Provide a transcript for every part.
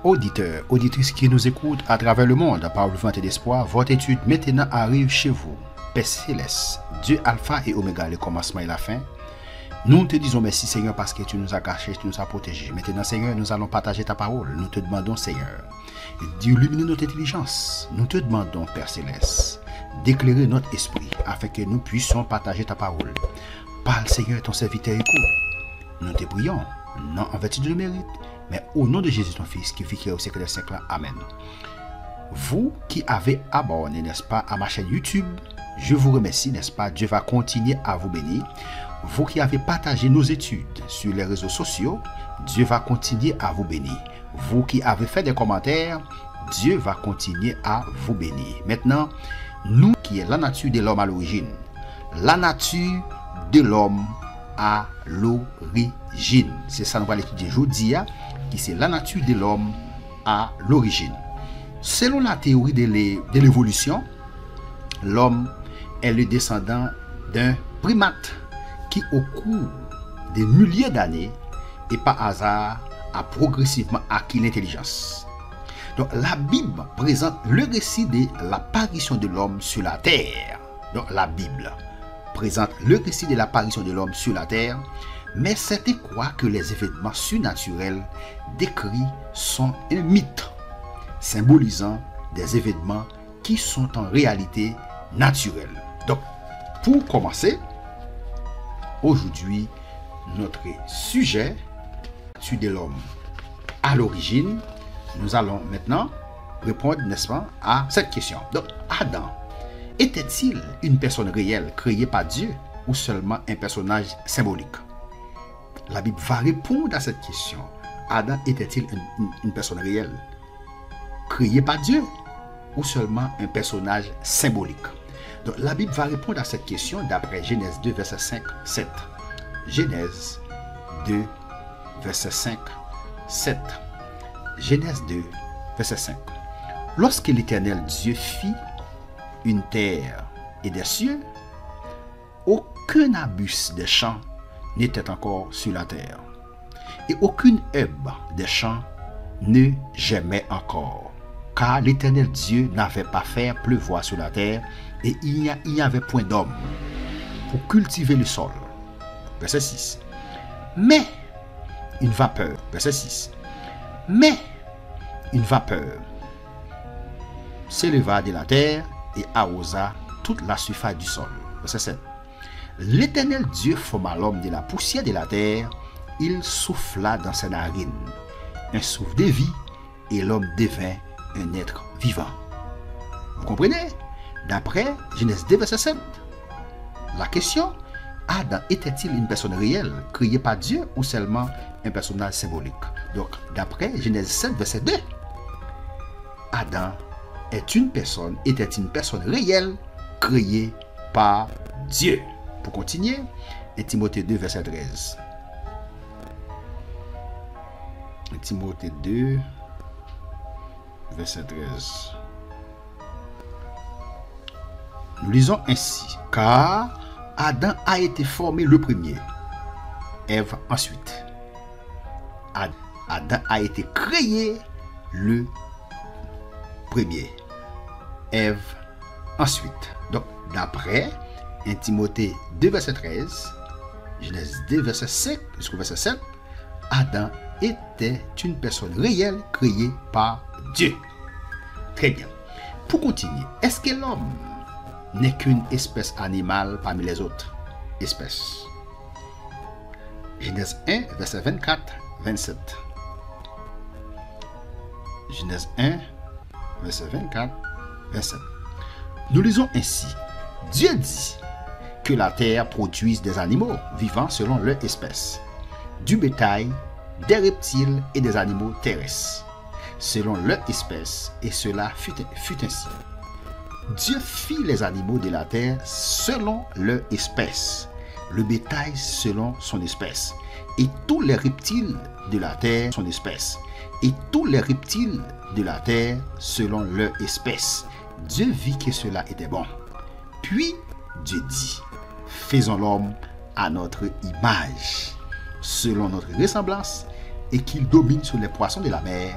auditeurs, auditrices qui nous écoutent à travers le monde par le vent et d'espoir, votre étude maintenant arrive chez vous. Père Céleste, Dieu Alpha et Oméga, le commencement et la fin. Nous te disons merci Seigneur parce que tu nous as cachés, tu nous as protégés. Maintenant Seigneur, nous allons partager ta parole. Nous te demandons Seigneur d'illuminer notre intelligence. Nous te demandons Père Céleste d'éclairer notre esprit afin que nous puissions partager ta parole. Parle Seigneur, ton serviteur écoute. Nous te prions, non en vertu de mérite, mais au nom de Jésus ton Fils qui vit au siècle des siècles. Amen. Vous qui avez abonné, n'est-ce pas, à ma chaîne YouTube, je vous remercie, n'est-ce pas, Dieu va continuer à vous bénir. Vous qui avez partagé nos études sur les réseaux sociaux, Dieu va continuer à vous bénir. Vous qui avez fait des commentaires, Dieu va continuer à vous bénir. Maintenant, nous qui est la nature de l'homme à l'origine, la nature de l'homme à l'origine. C'est ça nous allons étudier aujourd'hui, qui c'est la nature de l'homme à l'origine. Selon la théorie de l'évolution, l'homme est le descendant d'un primate qui au cours des milliers d'années et par hasard a progressivement acquis l'intelligence. Donc la Bible présente le récit de l'apparition de l'homme sur la terre. Donc la Bible présente le récit de l'apparition de l'homme sur la terre, mais certains croient que les événements surnaturels décrits sont un mythe, symbolisant des événements qui sont en réalité naturels. Donc, pour commencer, aujourd'hui, notre sujet, de l'homme à l'origine, nous allons maintenant répondre, n'est-ce pas, à cette question. Donc, Adam était-il une personne réelle créée par Dieu ou seulement un personnage symbolique? La Bible va répondre à cette question. Adam était-il une personne réelle créée par Dieu ou seulement un personnage symbolique? Donc, la Bible va répondre à cette question d'après Genèse 2, verset 5, 7. Genèse 2, verset 5, 7. Genèse 2, verset 5. Lorsque l'Éternel Dieu fit une terre et des cieux, aucun arbuste des champs n'était encore sur la terre, et aucune herbe des champs ne germait encore, car l'Éternel Dieu n'avait pas fait pleuvoir sur la terre, et il n'y avait point d'homme pour cultiver le sol. Verset 6. Mais une vapeur, verset 6. Mais une vapeur s'éleva de la terre et arrosa toute la surface du sol. Verset 7. L'Éternel Dieu forma l'homme de la poussière de la terre, il souffla dans ses narines un souffle de vie, et l'homme devint un être vivant. Vous comprenez? D'après Genèse 2, verset 7. La question, Adam était-il une personne réelle, créée par Dieu, ou seulement un personnage symbolique? Donc, d'après Genèse 7, verset 2, Adam était une personne réelle, créée par Dieu. Pour continuer, 1 Timothée 2, verset 13. 1 Timothée 2, verset 13. Nous lisons ainsi, car Adam a été formé le premier, Ève ensuite. Adam a été créé le premier, Ève ensuite. Donc, d'après 1 Timothée 2, verset 13, Genèse 2, verset 5 jusqu'au verset 7, Adam était une personne réelle créée par Dieu. Très bien. Pour continuer, est-ce que l'homme n'est qu'une espèce animale parmi les autres espèces? Genèse 1, verset 24, 27. Genèse 1, verset 24, 27. Nous lisons ainsi. Dieu dit que la terre produise des animaux vivants selon leur espèce, du bétail, des reptiles et des animaux terrestres, selon leur espèce, et cela fut ainsi. Dieu fit les animaux de la terre selon leur espèce, le bétail selon son espèce, et tous les reptiles de la terre son espèce, et tous les reptiles de la terre selon leur espèce. Dieu vit que cela était bon. Puis Dieu dit, faisons l'homme à notre image, selon notre ressemblance, et qu'il domine sur les poissons de la mer,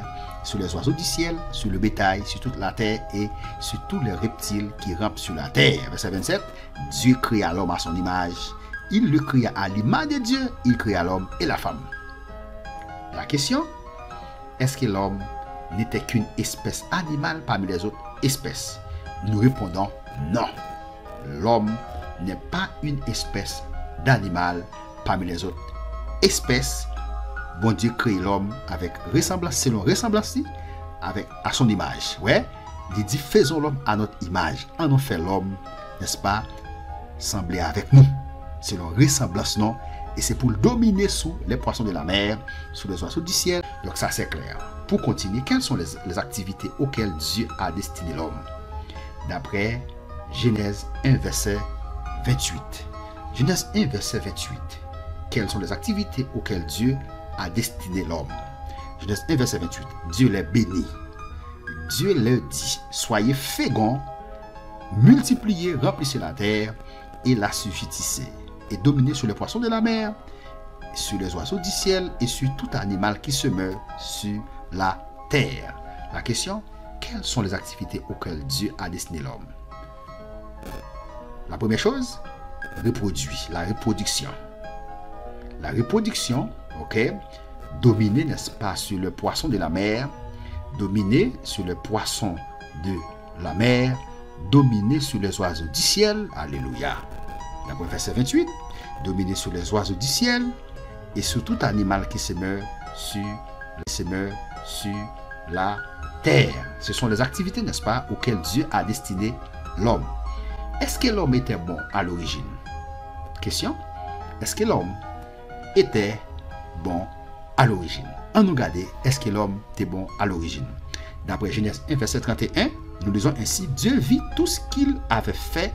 sur les oiseaux du ciel, sur le bétail, sur toute la terre et sur tous les reptiles qui rampent sur la terre. Verset 27, Dieu créa l'homme à son image. Il le créa à l'image de Dieu, il créa l'homme et la femme. La question, est-ce que l'homme n'était qu'une espèce animale parmi les autres espèces? Nous répondons non. L'homme n'est pas une espèce d'animal parmi les autres espèces. Bon Dieu crée l'homme avec ressemblance, selon ressemblance, avec à son image. Ouais, il dit faisons l'homme à notre image. En nous fait l'homme, n'est-ce pas, sembler avec nous, selon ressemblance, non. Et c'est pour le dominer sous les poissons de la mer, sous les oiseaux du ciel. Donc ça c'est clair. Pour continuer, quelles sont les activités auxquelles Dieu a destiné l'homme? D'après Genèse 1, verset 28. Genèse 1, verset 28. Quelles sont les activités auxquelles Dieu a destiné l'homme? Genèse 1, verset 28. Dieu les bénit. Dieu leur dit, soyez féconds, multipliez, remplissez la terre et la subjuguez, et dominez sur les poissons de la mer, sur les oiseaux du ciel et sur tout animal qui se meurt sur la terre. La question, quelles sont les activités auxquelles Dieu a destiné l'homme? La première chose, reproduit, la reproduction. La reproduction, ok, dominer, n'est-ce pas, sur le poisson de la mer, dominer sur le poisson de la mer, dominer sur les oiseaux du ciel, alléluia. D'après verset 28, dominer sur les oiseaux du ciel et sur tout animal qui se meurt sur la terre. Ce sont les activités, n'est-ce pas, auxquelles Dieu a destiné l'homme. Est-ce que l'homme était bon à l'origine? Question, est-ce que l'homme était bon à l'origine? On nous regarde, est-ce que l'homme était bon à l'origine? D'après Genèse 1, verset 31, nous lisons ainsi, Dieu vit tout ce qu'il avait fait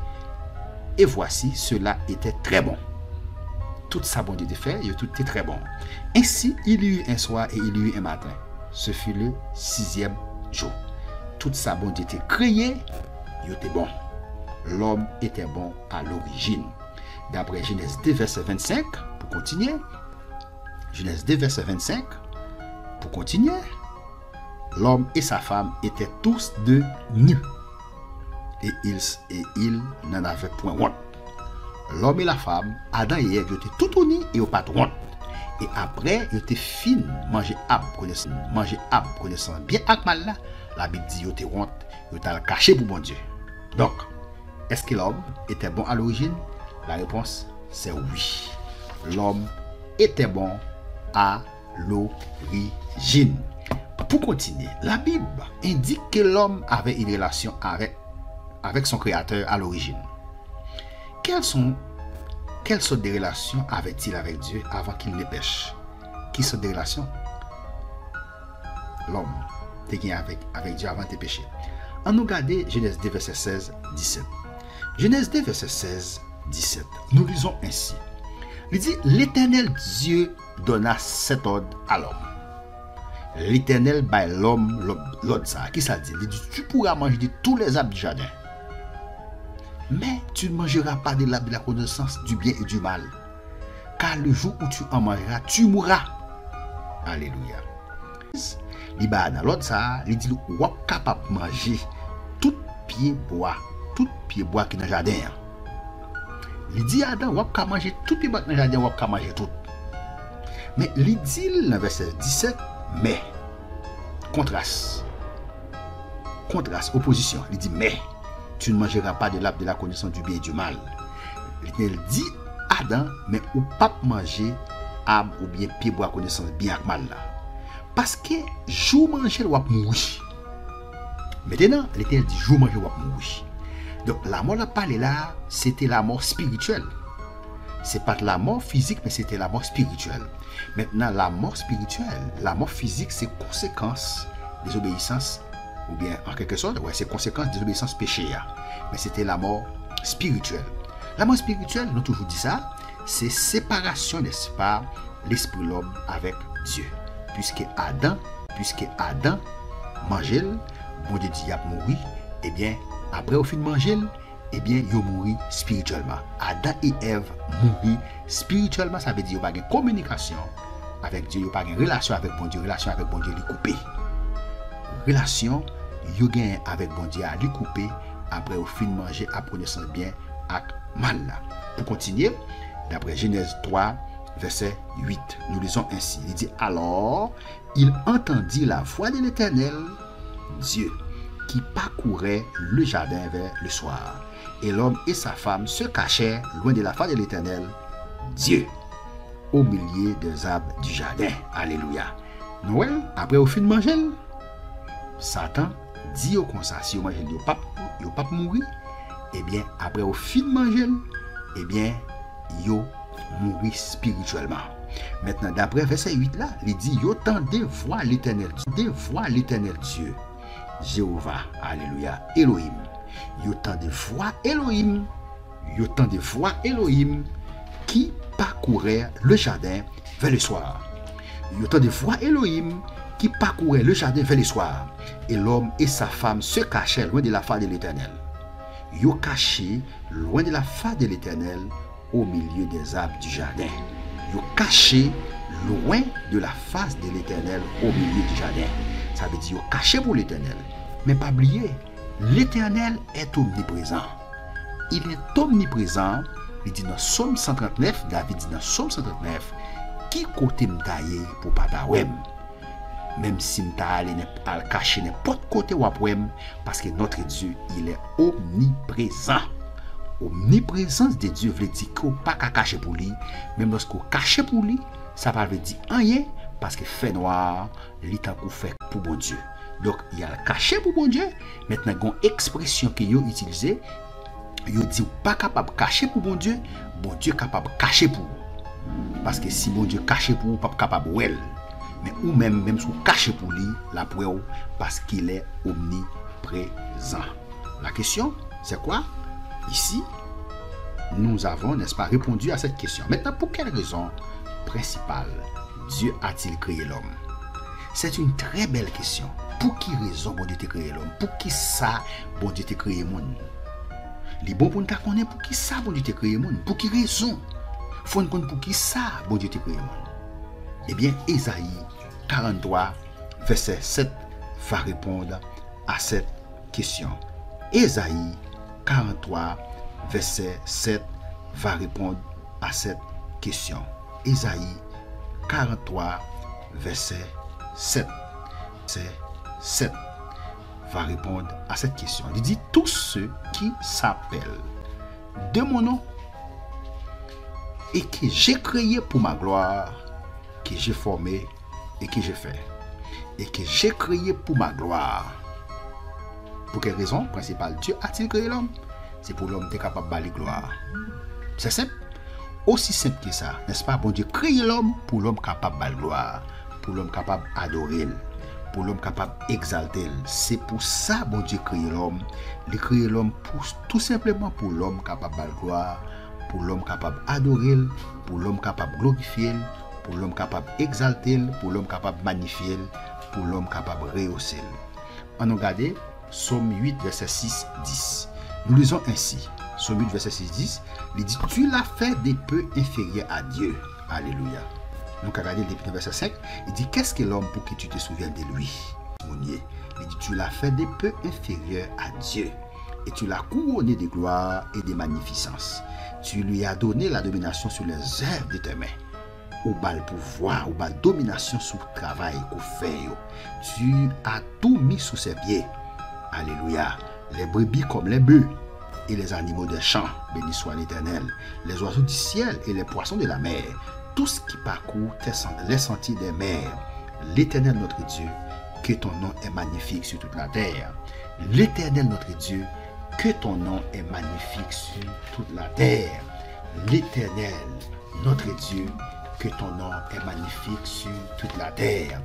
et voici, cela était très bon. Toute sa bonté de fait, et tout était très bon. Ainsi, il y eut un soir et il y eut un matin. Ce fut le 6e jour. Toute sa bonté était créée, il était bon. L'homme était bon à l'origine. D'après Genèse 2, verset 25, pour continuer. Genèse 2, verset 25, pour continuer. L'homme et sa femme étaient tous deux nus. Et ils n'en avaient point honte. L'homme et la femme, Adam et Ève, étaient tout unis et au pas de honte. Et après, ils étaient fin, manger arbre, connaissant bien avec mal là. La Bible dit, ils étaient honte, ils étaient cachés pour bon Dieu. Donc, est-ce que l'homme était bon à l'origine? La réponse, c'est oui. L'homme était bon à l'origine. Pour continuer, la Bible indique que l'homme avait une relation avec son créateur à l'origine. Quelles sortes de relations avait-il avec Dieu avant qu'il ne pêche? Quelles sortes de relations l'homme a avec Dieu avant de pécher? On nous regarde Genèse 2, verset 16, 17. Genèse 2, verset 16, 17. Nous lisons ainsi. Il dit, l'Éternel Dieu donna cet ordre à l'homme. L'Éternel by l'homme l'ordre ça. Qui ça dit? Il dit, tu pourras manger de tous les arbres du jardin. Mais tu ne mangeras pas de l'arbre de la connaissance du bien et du mal. Car le jour où tu en mangeras, tu mourras. Alléluia. Il va dans l'autre ça, il dit, ou est capable de manger tout pied bois qui est dans le jardin. Il dit à Adam, ou est capable de manger tout pied bois qui est dans le jardin, ou est capable de manger tout. Mais il dit dans le verset 17, mais, contraste, opposition, il dit, mais, tu ne mangeras pas de l'arbre de la connaissance du bien et du mal. Il dit Adam, mais ou pas manger arbre ou bien pied bois connaissance bien et mal là. Parce que jour manger ou mourir. Maintenant, l'Éternel dit jour manger ou mourir. Donc la mort là parlé là, c'était la mort spirituelle. C'est pas la mort physique, mais c'était la mort spirituelle. Maintenant, la mort spirituelle, la mort physique, c'est conséquence des obéissances. Ou bien, en quelque sorte, ouais, c'est conséquence des obéissances péchées. Mais c'était la mort spirituelle. La mort spirituelle, nous toujours dit ça, c'est séparation, n'est-ce pas, l'esprit de l'homme avec Dieu. Puisque Adam mangeait, bon Dieu dit, il a mouru, et bien, après au fin de manger, eh bien, il a mouru spirituellement. Adam et Ève mourent spirituellement, ça veut dire qu'il n'y a pas de communication avec Dieu, il n'y a pas de relation avec bon Dieu, les coupées. relation yo gagne avec bon Dieu à lui couper après au fin manger à connaissance bien ak mal là. Pour continuer, d'après Genèse 3 verset 8, nous lisons ainsi, il dit alors il entendit la voix de l'Éternel Dieu qui parcourait le jardin vers le soir, et l'homme et sa femme se cachèrent loin de la face de l'Éternel Dieu au milieu des arbres du jardin. Alléluia. Noël, après au fin de manger, Satan dit au comme ça, si vous mangez, vous ne pas mourir. Eh bien, après au fin de manger, eh bien, vous mourir spirituellement. Maintenant, d'après verset 8 là, il dit, yo tendez voix l'Éternel Dieu, Jéhovah, alléluia, Elohim. Yo tendez voix Elohim, qui parcourait le jardin vers le soir. Yo tendez voix Elohim qui parcourait le jardin vers le soir, et l'homme et sa femme se cachaient loin de la face de l'Éternel. Yo caché loin de la face de l'Éternel au milieu des arbres du jardin. Yo caché loin de la face de l'Éternel au milieu du jardin. Ça veut dire yo caché pour l'Éternel. Mais pas oublier, l'Éternel est omniprésent. Il est omniprésent. Il dit dans Psaume 139, David dit dans Psaume 139, qui côté m'taillé pour pas t'awem. Même si m'taillé n'est pas caché n'importe côté ou après, parce que notre Dieu, il est omniprésent. Omniprésence de Dieu veut dire qu'on pas qu'à cacher pour lui, même lorsqu'on cache pour lui, ça va veut dire rien, parce que fait noir, l'état qu'on fait pour bon Dieu. Donc il y a le caché pour bon Dieu. Maintenant, il y a une expression que vous utilisez, vous dites pas capable de cacher pour bon Dieu est capable de cacher pour vous. Parce que si bon Dieu cache pour vous, pas capable de well. Mais ou même si vous cachez pour lui, la preuve, parce qu'il est omniprésent. La question, c'est quoi? Ici, nous avons, n'est-ce pas, répondu à cette question. Maintenant, pour quelle raison principale Dieu a-t-il créé l'homme? C'est une très belle question. Pour qui raison bon Dieu a créé l'homme? Pour qui ça bon Dieu a créé le monde? Les bons pour nous connaître pour qui ça bon Dieu a créé le monde? Pour qui raison? Il faut nous connaître pour qui ça bon Dieu a créé le monde. Eh bien, Ésaïe 43, verset 7 va répondre à cette question. Ésaïe 43, verset 7 va répondre à cette question. Ésaïe 43, verset 7. C'est 7 va répondre à cette question. Il dit, tous ceux qui s'appellent de mon nom et que j'ai créé pour ma gloire, que j'ai formé et que j'ai fait, et que j'ai créé pour ma gloire. Pour quelle raison principale Dieu a-t-il créé l'homme? C'est pour l'homme d'être capable de balayer gloire. C'est simple. Aussi simple que ça, n'est-ce pas? Bon Dieu crée l'homme pour l'homme capable de balayer gloire, pour l'homme capable d'adorer, pour l'homme capable d'exalter. C'est pour ça bon Dieu crée l'homme. Il crée l'homme tout simplement pour l'homme capable de balayer gloire, pour l'homme capable d'adorer, pour l'homme capable de glorifier, pour l'homme capable d'exalter, pour l'homme capable de magnifier, pour l'homme capable de rehausser. On regarde Psaume 8, verset 6-10. Nous lisons ainsi. Psaume 8, verset 6-10. Il dit, tu l'as fait des peu inférieurs à Dieu. Alléluia. Donc, regardez le verset 5. Il dit, qu'est-ce que l'homme pour que tu te souviennes de lui? Il dit, tu l'as fait des peu inférieurs à Dieu. Et tu l'as couronné de gloire et de magnificence. Tu lui as donné la domination sur les œuvres de tes mains. Ou bal pouvoir, ou bal domination sur le travail qu'on fait. Tu as tout mis sous ses pieds. Alléluia. Les brebis comme les bœufs et les animaux des champs, béni soit l'Éternel. Les oiseaux du ciel et les poissons de la mer, tout ce qui parcourt les sentiers des mers. L'Éternel notre Dieu, que ton nom est magnifique sur toute la terre. L'Éternel notre Dieu, que ton nom est magnifique sur toute la terre. L'Éternel notre Dieu, que ton nom est magnifique sur toute la terre.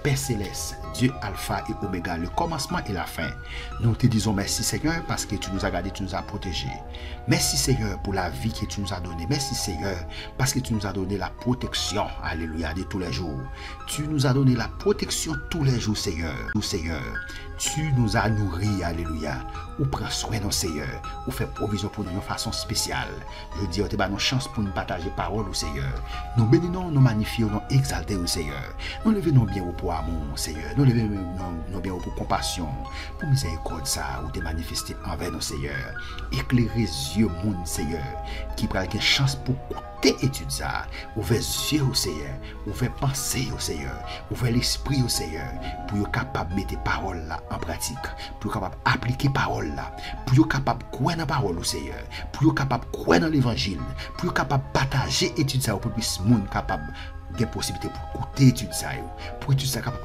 Père Céleste, Dieu Alpha et Oméga, le commencement et la fin. Nous te disons merci Seigneur parce que tu nous as gardés, tu nous as protégés. Merci Seigneur pour la vie que tu nous as donnée. Merci Seigneur parce que tu nous as donné la protection, alléluia, de tous les jours. Tu nous as donné la protection tous les jours Seigneur. Seigneur, tu nous as nourris, alléluia. Ou prends soin de nos Seigneur. Ou fais provision pour nous de façon spéciale. Je dis, tu as nos chances pour nous partager parole au Seigneur. Nous bénissons, nous magnifions, nous exaltons au Seigneur. Nous levons bien au poids. pour amour, Seigneur. Nous levons nos bien pour compassion, pour miséricorde, ça, ou te manifester envers nos Seigneur. Éclairer les yeux, mon Seigneur, qui prend une chance pour tes études, ça. Ouvrir les yeux au Seigneur, ouvrir penser au Seigneur, ouvrir l'esprit au Seigneur, pour être capable de mettre parole là en pratique, pour être capable d'appliquer parole là, pour être capable de croire dans la parole au Seigneur, pour être capable de croire dans l'évangile, pour être capable de partager études ça, pour plus de monde capable de possibilité pour écouter études ça, pour études ça capable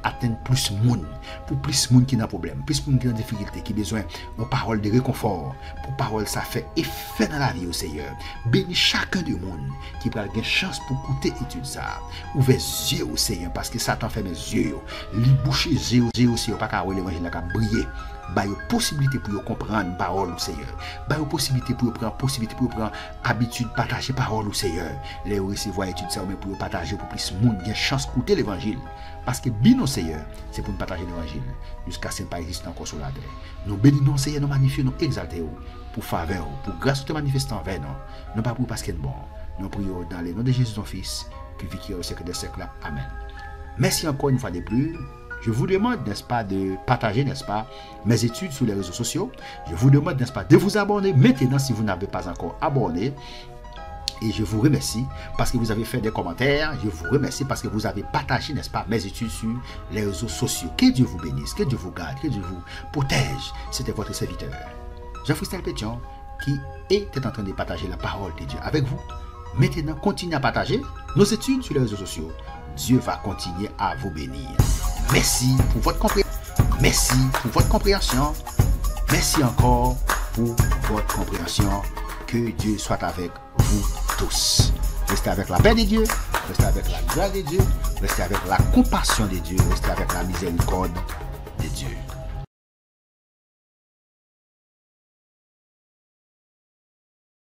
atteindre plus de monde, pour plus de monde qui n'a problème, plus de monde qui a difficulté, qui a besoin de parole de réconfort, pour parole ça fait effet dans la vie au Seigneur. Bénis chacun de monde qui prend une chance pour écouter études ça. Ouvrez les yeux au Seigneur, parce que Satan fait mes yeux, li boucher les yeux aussi, pas qu'à l'évangile qui a brillé. Bah, il y a possibilité pour comprendre la parole au Seigneur. Bah, il y a possibilité pour prendre habitude de partager la parole au Seigneur. Les recevoir études ça, mais pour partager pour plus de monde, il y a chance d'écouter l'évangile. Parce que bien au Seigneur, c'est pour nous partager l'évangile. Jusqu'à ce qu'il pas existe encore sur la terre. Nous bénissons Seigneur, nous magnifions, nous exaltons pour faveur, pour grâce de te manifester envers nous. Non pas pour parce qu'il est bon. Nous prions dans le nom de Jésus ton Fils, qui vit au siècle des siècles. Amen. Merci encore une fois de plus. Je vous demande, n'est-ce pas, de partager, n'est-ce pas, mes études sur les réseaux sociaux. Je vous demande, n'est-ce pas, de vous abonner maintenant si vous n'avez pas encore abonné. Et je vous remercie parce que vous avez fait des commentaires. Je vous remercie parce que vous avez partagé, n'est-ce pas, mes études sur les réseaux sociaux. Que Dieu vous bénisse, que Dieu vous garde, que Dieu vous protège. C'était votre serviteur, Jean-Christelle Pétion, qui était en train de partager la parole de Dieu avec vous. Maintenant, continuez à partager nos études sur les réseaux sociaux. Dieu va continuer à vous bénir. Merci pour votre compréhension. Merci pour votre compréhension. Merci encore pour votre compréhension. Que Dieu soit avec vous tous. Restez avec la paix de Dieu. Restez avec la grâce de Dieu. Restez avec la compassion de Dieu. Restez avec la miséricorde de Dieu.